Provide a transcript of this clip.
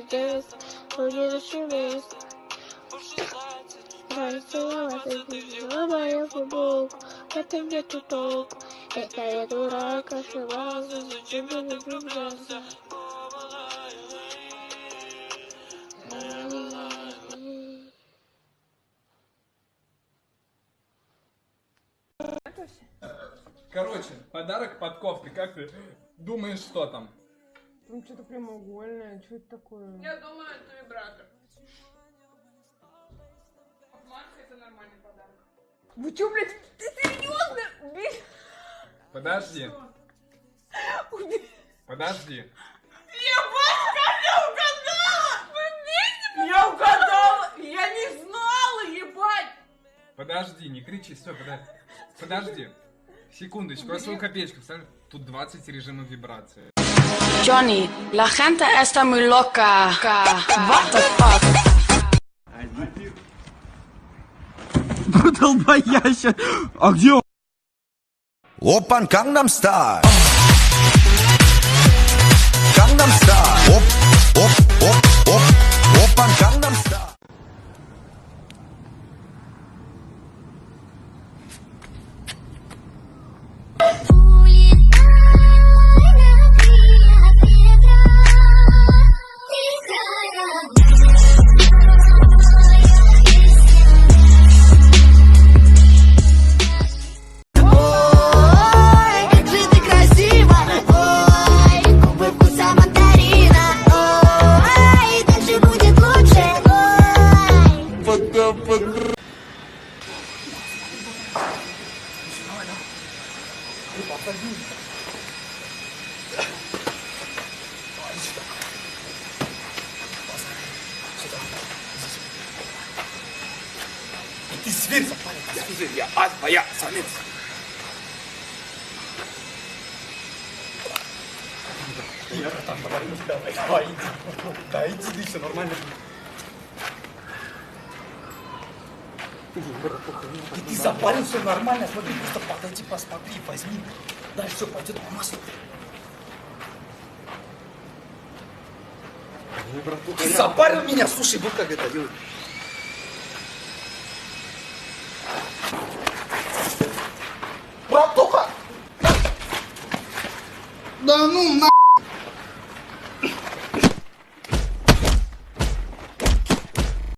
Deus, onde eu estiver. Vai ser uma decisão, vai eu pro boco, vai ter que tu toco. É caia dura, cachorro, de graça. Короче, подарок подковки. Как ты думаешь, что там? Там что-то прямоугольное, что это такое? Я думаю, это вибратор. Марка, это нормальный подарок. Вы чё, блядь, ты серьезно? Убей! Подожди. Подожди. Ебать, как я угадала! Вы вместе? Я угадала! Я не знала, ебать! Подожди, не кричи, стой, подожди. Секундочку, я свою копеечку вставлю. Тут 20 режимов вибрации. Johnny, la gente está muy loca. What the fuck? Долбояща. А где он? Опан Gangnam Style. Gangnam Style. Оп. Опан Gangnam Style. Ты зверь запалил, я альфа, я самец. Я там говорю, давай, иди. Да, иди, все нормально. Ты запалил, все нормально, смотри, просто подойди, посмотри, возьми. Дальше все пойдет по маслу. Ты запарил меня, слушай, вот как это делать. Братуха! Да ну на!